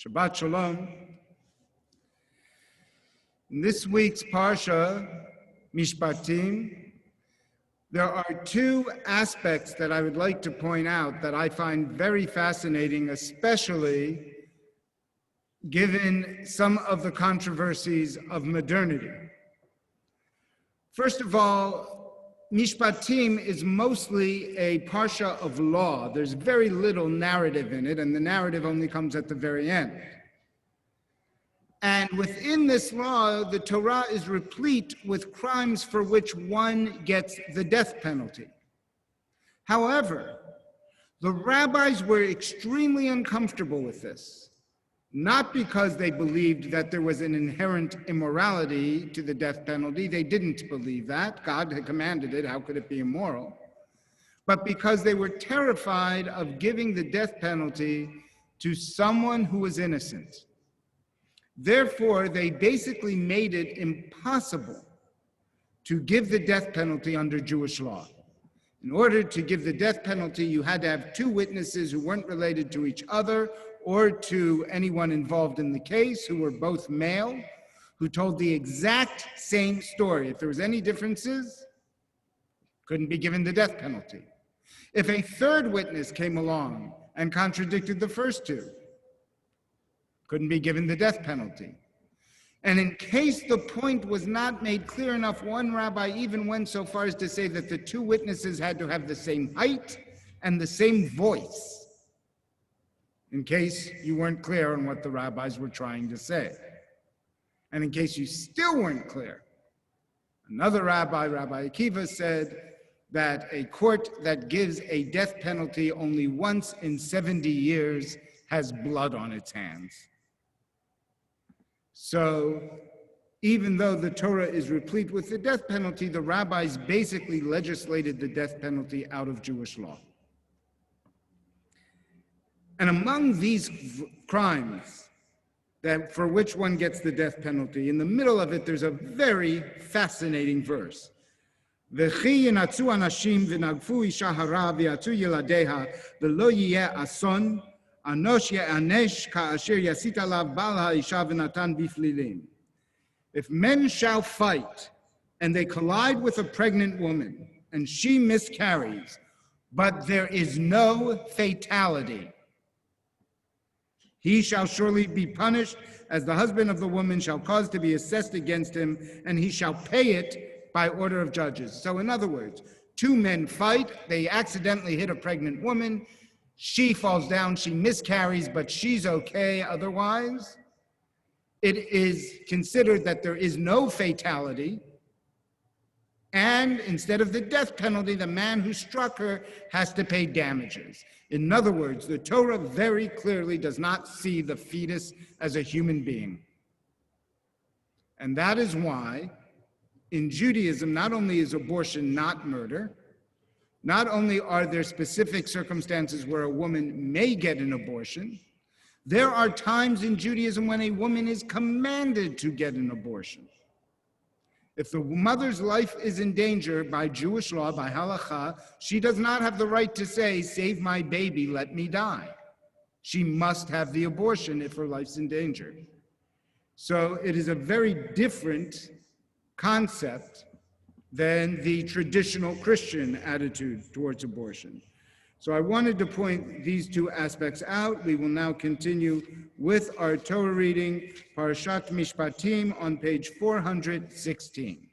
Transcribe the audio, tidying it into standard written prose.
Shabbat Shalom. In this week's Parsha, Mishpatim, there are two aspects that I would like to point out that I find very fascinating, especially given some of the controversies of modernity. First of all, Mishpatim is mostly a parsha of law. There's very little narrative in it, and the narrative only comes at the very end. And within this law, the Torah is replete with crimes for which one gets the death penalty. However, the rabbis were extremely uncomfortable with this. Not because they believed that there was an inherent immorality to the death penalty. They didn't believe that. God had commanded it. How could it be immoral? But because they were terrified of giving the death penalty to someone who was innocent. Therefore, they basically made it impossible to give the death penalty under Jewish law. In order to give the death penalty, you had to have two witnesses who weren't related to each other or to anyone involved in the case, who were both male, who told the exact same story. If there was any differences, couldn't be given the death penalty. If a third witness came along and contradicted the first two, couldn't be given the death penalty. And in case the point was not made clear enough, one rabbi even went so far as to say that the two witnesses had to have the same height and the same voice, in case you weren't clear on what the rabbis were trying to say. And in case you still weren't clear, another rabbi, Rabbi Akiva, said that a court that gives a death penalty only once in 70 years has blood on its hands. So even though the Torah is replete with the death penalty, the rabbis basically legislated the death penalty out of Jewish law. And among these crimes that for which one gets the death penalty, in the middle of it, there's a very fascinating verse. V'chi yinatzu anashim v'nagfu isha hara v'yatzu yiladeha v'lo yiyeh ason anosh ye'anesh ka'asher yasit alav bal ha'isha v'natan biflilim. If men shall fight and they collide with a pregnant woman and she miscarries, but there is no fatality, he shall surely be punished, as the husband of the woman shall cause to be assessed against him, and he shall pay it by order of judges. So in other words, two men fight, they accidentally hit a pregnant woman, she falls down, she miscarries, but she's okay otherwise. It is considered that there is no fatality, and instead of the death penalty, the man who struck her has to pay damages. In other words, the Torah very clearly does not see the fetus as a human being. And that is why in Judaism, not only is abortion not murder, not only are there specific circumstances where a woman may get an abortion, there are times in Judaism when a woman is commanded to get an abortion. If the mother's life is in danger by Jewish law, by halakha, she does not have the right to say, save my baby, let me die. She must have the abortion if her life's in danger. So it is a very different concept than the traditional Christian attitude towards abortion. So I wanted to point these two aspects out. We will now continue with our Torah reading, Parashat Mishpatim, on page 416.